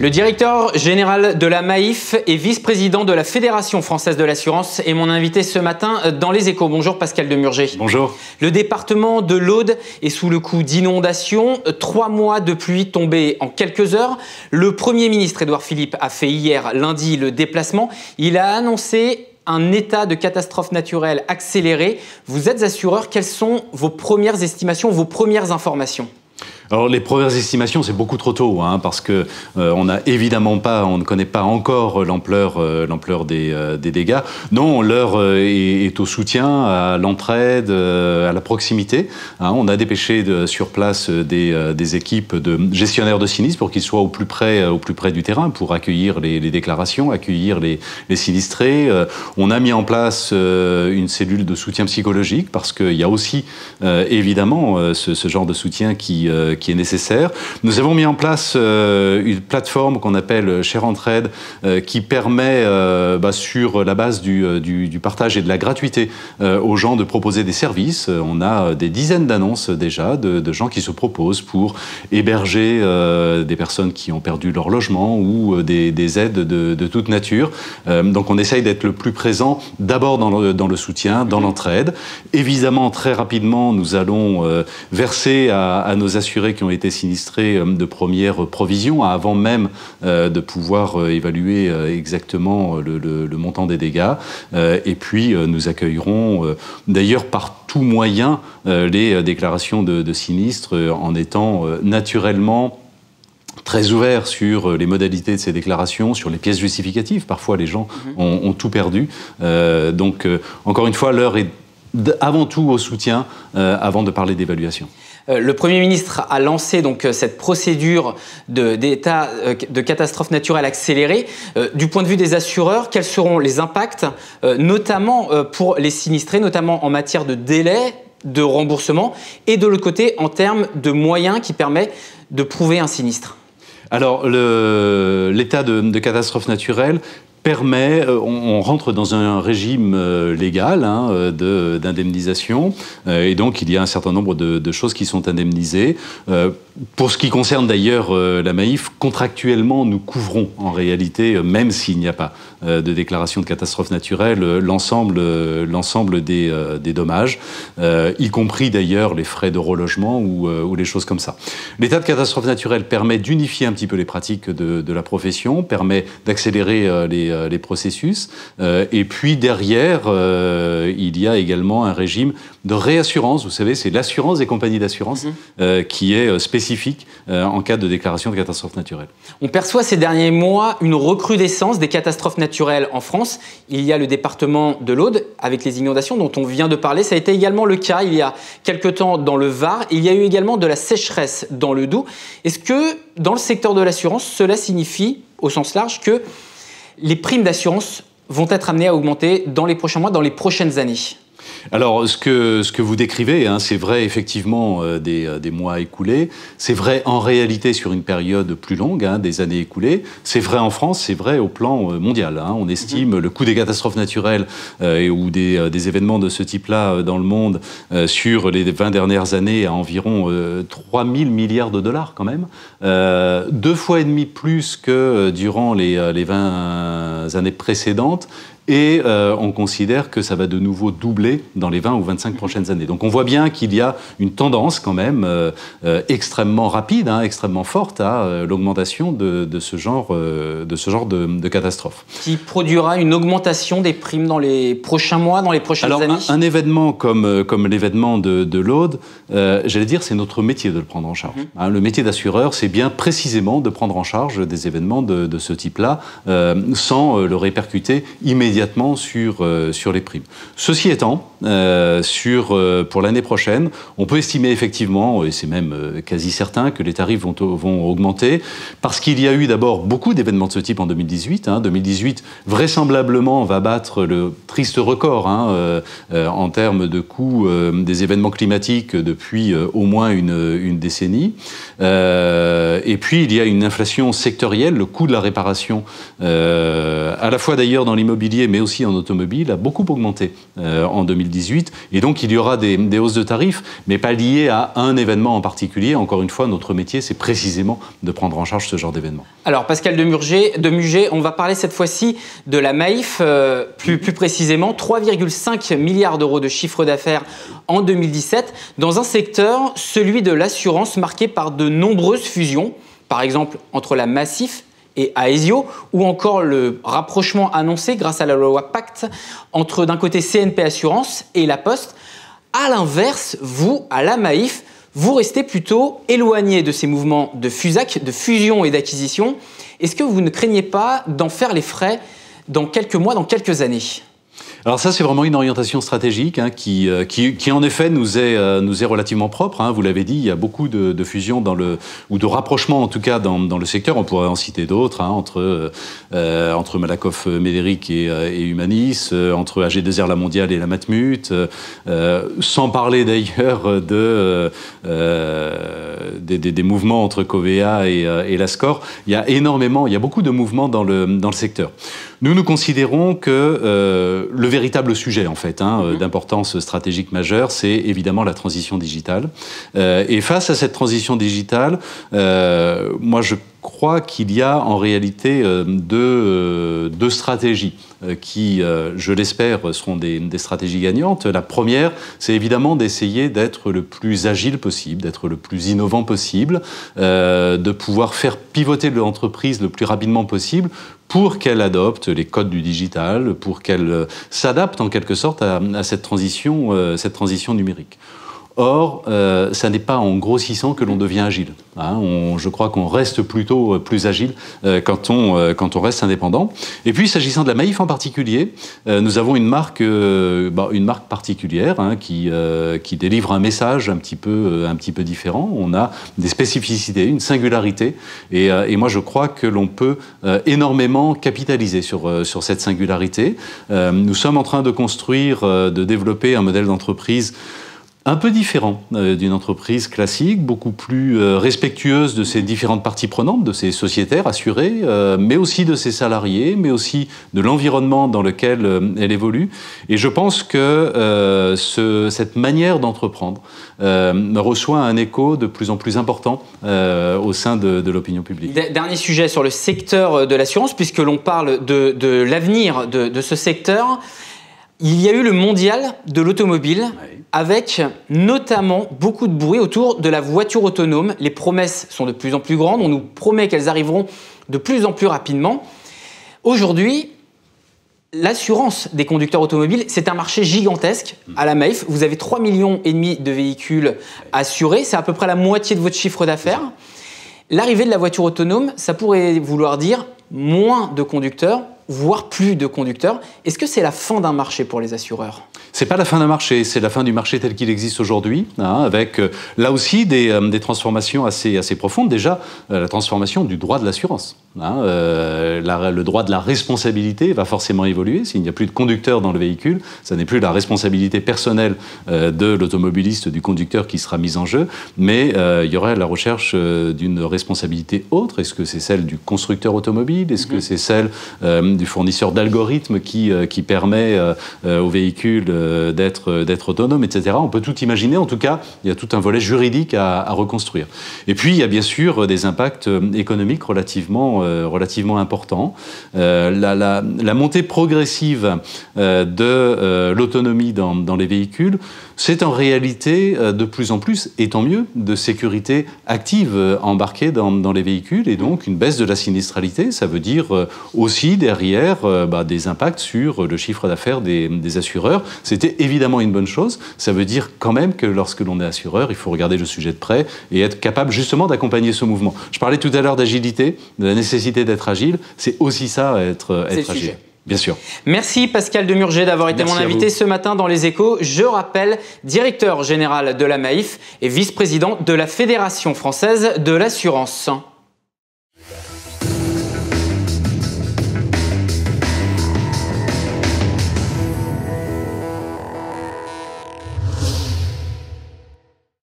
Le directeur général de la Maif et vice-président de la Fédération française de l'assurance est mon invité ce matin dans Les Échos. Bonjour Pascal Demurger. Bonjour. Le département de l'Aude est sous le coup d'inondations. 3 mois de pluie tombée en quelques heures. Le Premier ministre Édouard Philippe a fait hier, lundi, le déplacement. Il a annoncé un état de catastrophe naturelle accéléré. Vous êtes assureur, quelles sont vos premières estimations, vos premières informations ? Alors les premières estimations, c'est beaucoup trop tôt, parce que on ne connaît pas encore l'ampleur des dégâts. Non, l'heure est au soutien, à l'entraide, à la proximité. On a dépêché sur place des équipes de gestionnaires de sinistres pour qu'ils soient au plus près du terrain, pour accueillir les déclarations, accueillir les sinistrés. On a mis en place une cellule de soutien psychologique parce qu'il y a aussi évidemment ce genre de soutien qui est nécessaire. Nous avons mis en place une plateforme qu'on appelle Cher Entraide qui permet, sur la base du partage et de la gratuité aux gens de proposer des services. On a des dizaines d'annonces déjà de gens qui se proposent pour héberger des personnes qui ont perdu leur logement ou des aides de toute nature. Donc on essaye d'être le plus présent d'abord dans le soutien, dans l'entraide. Évidemment, très rapidement, nous allons verser à nos assurés qui ont été sinistrés de première provision, avant même de pouvoir évaluer exactement le montant des dégâts. Et puis, nous accueillerons d'ailleurs par tout moyen les déclarations de sinistres en étant naturellement très ouvert sur les modalités de ces déclarations, sur les pièces justificatives. Parfois, les gens ont tout perdu. Donc, encore une fois, l'heure est avant tout au soutien, avant de parler d'évaluation. Le Premier ministre a lancé donc cette procédure d'état de catastrophe naturelle accélérée. Du point de vue des assureurs, quels seront les impacts, notamment pour les sinistrés, notamment en matière de délai de remboursement, et de l'autre côté, en termes de moyens qui permettent de prouver un sinistre? Alors, l'état de catastrophe naturelle permet, on rentre dans un régime légal d'indemnisation, et donc il y a un certain nombre de choses qui sont indemnisées. Pour ce qui concerne d'ailleurs la Maif, contractuellement nous couvrons en réalité, même s'il n'y a pas de déclaration de catastrophe naturelle, l'ensemble des dommages, y compris d'ailleurs les frais de relogement ou les choses comme ça. L'état de catastrophe naturelle permet d'unifier un petit peu les pratiques de la profession, permet d'accélérer les processus, et puis derrière, il y a également un régime de réassurance. Vous savez, c'est l'assurance des compagnies d'assurance qui est spécifique en cas de déclaration de catastrophe naturelle. On perçoit ces derniers mois une recrudescence des catastrophes naturelles en France. Il y a le département de l'Aude avec les inondations dont on vient de parler. Ça a été également le cas il y a quelque temps dans le Var. Il y a eu également de la sécheresse dans le Doubs. Est-ce que dans le secteur de l'assurance, cela signifie au sens large que les primes d'assurance vont être amenées à augmenter dans les prochains mois, dans les prochaines années? Alors, ce que vous décrivez, c'est vrai effectivement des mois écoulés, c'est vrai en réalité sur une période plus longue, des années écoulées, c'est vrai en France, c'est vrai au plan mondial. On estime le coût des catastrophes naturelles ou des événements de ce type-là dans le monde sur les 20 dernières années à environ 3 000 milliards de dollars quand même, 2,5 fois plus que durant les 20 années précédentes. Et on considère que ça va de nouveau doubler dans les 20 ou 25 prochaines années. Donc on voit bien qu'il y a une tendance quand même extrêmement rapide, extrêmement forte à l'augmentation de ce genre de catastrophe. Qui produira une augmentation des primes dans les prochains mois, dans les prochaines années? Alors un événement comme l'événement de l'Aude, j'allais dire c'est notre métier de le prendre en charge. Le métier d'assureur, c'est bien précisément de prendre en charge des événements de ce type-là sans le répercuter immédiatement sur les primes. Ceci étant, pour l'année prochaine, on peut estimer effectivement, et c'est même quasi certain, que les tarifs vont augmenter, parce qu'il y a eu d'abord beaucoup d'événements de ce type en 2018. 2018, vraisemblablement, va battre le triste record en termes de coût des événements climatiques depuis au moins une décennie. Et puis, il y a une inflation sectorielle, le coût de la réparation, à la fois d'ailleurs dans l'immobilier immobilier, mais aussi en automobile, a beaucoup augmenté en 2018. Et donc, il y aura des hausses de tarifs, mais pas liées à un événement en particulier. Encore une fois, notre métier, c'est précisément de prendre en charge ce genre d'événement. Alors, Pascal Demurger, on va parler cette fois-ci de la Maïf, plus précisément 3,5 milliards d'euros de chiffre d'affaires en 2017, dans un secteur, celui de l'assurance, marqué par de nombreuses fusions, par exemple entre la Massif et Aesio, ou encore le rapprochement annoncé grâce à la loi Pacte entre d'un côté CNP Assurance et La Poste. À l'inverse, vous, à la Maïf, vous restez plutôt éloigné de ces mouvements de FUSAC, de fusion et d'acquisition. Est-ce que vous ne craignez pas d'en faire les frais dans quelques mois, dans quelques années ? Alors ça, c'est vraiment une orientation stratégique qui en effet nous est relativement propre. Vous l'avez dit, il y a beaucoup de fusions ou de rapprochements en tout cas dans le secteur. On pourrait en citer d'autres entre Malakoff Médéric et Humanis, entre AG2R La Mondiale et la Matmut, sans parler d'ailleurs des mouvements entre Covea et Lascor. Il y a beaucoup de mouvements dans le secteur. Nous considérons que le véritable sujet, en fait, d'importance stratégique majeure, c'est évidemment la transition digitale. Et face à cette transition digitale, moi, je crois qu'il y a en réalité deux stratégies qui, je l'espère, seront des stratégies gagnantes. La première, c'est évidemment d'essayer d'être le plus agile possible, d'être le plus innovant possible, de pouvoir faire pivoter l'entreprise le plus rapidement possible pour qu'elle adopte les codes du digital, pour qu'elle s'adapte en quelque sorte à cette transition numérique. Or, ça n'est pas en grossissant que l'on devient agile. Je crois qu'on reste plutôt plus agile quand on reste indépendant. Et puis, s'agissant de la Maïf en particulier, nous avons une marque particulière qui délivre un message un petit peu différent. On a des spécificités, une singularité, et moi je crois que l'on peut énormément capitaliser sur cette singularité. Nous sommes en train de construire, de développer un modèle d'entreprise un peu différent d'une entreprise classique, beaucoup plus respectueuse de ses différentes parties prenantes, de ses sociétaires assurés, mais aussi de ses salariés, mais aussi de l'environnement dans lequel elle évolue. Et je pense que cette manière d'entreprendre reçoit un écho de plus en plus important au sein de l'opinion publique. Dernier sujet sur le secteur de l'assurance, puisque l'on parle de l'avenir de ce secteur. Il y a eu le mondial de l'automobile, avec notamment beaucoup de bruit autour de la voiture autonome. Les promesses sont de plus en plus grandes. On nous promet qu'elles arriveront de plus en plus rapidement. Aujourd'hui, l'assurance des conducteurs automobiles, c'est un marché gigantesque. À la Maïf, vous avez 3,5 millions de véhicules assurés. C'est à peu près la moitié de votre chiffre d'affaires. L'arrivée de la voiture autonome, ça pourrait vouloir dire moins de conducteurs, voire plus de conducteurs. Est-ce que c'est la fin d'un marché pour les assureurs ? C'est pas la fin d'un marché, c'est la fin du marché tel qu'il existe aujourd'hui, avec là aussi des transformations assez profondes. Déjà, la transformation du droit de l'assurance. Le droit de la responsabilité va forcément évoluer. S'il n'y a plus de conducteur dans le véhicule, ça n'est plus la responsabilité personnelle de l'automobiliste, du conducteur qui sera mise en jeu, mais il y aurait la recherche d'une responsabilité autre. Est-ce que c'est celle du constructeur automobile ? Est-ce que c'est celle du fournisseur d'algorithmes qui permet au véhicule d'être autonome, etc. On peut tout imaginer. En tout cas, il y a tout un volet juridique à reconstruire. Et puis, il y a bien sûr des impacts économiques relativement importants. La montée progressive de l'autonomie dans les véhicules, c'est en réalité de plus en plus, et tant mieux, de sécurité active embarquée dans les véhicules, et donc une baisse de la sinistralité. Ça veut dire aussi derrière des impacts sur le chiffre d'affaires des assureurs. C'était évidemment une bonne chose. Ça veut dire quand même que lorsque l'on est assureur, il faut regarder le sujet de près et être capable justement d'accompagner ce mouvement. Je parlais tout à l'heure d'agilité, de la nécessité d'être agile. C'est aussi ça, être agile. Bien sûr. Merci Pascal Demurger d'avoir été mon invité ce matin dans Les Échos. Je rappelle, directeur général de la Maïf et vice-président de la Fédération française de l'assurance.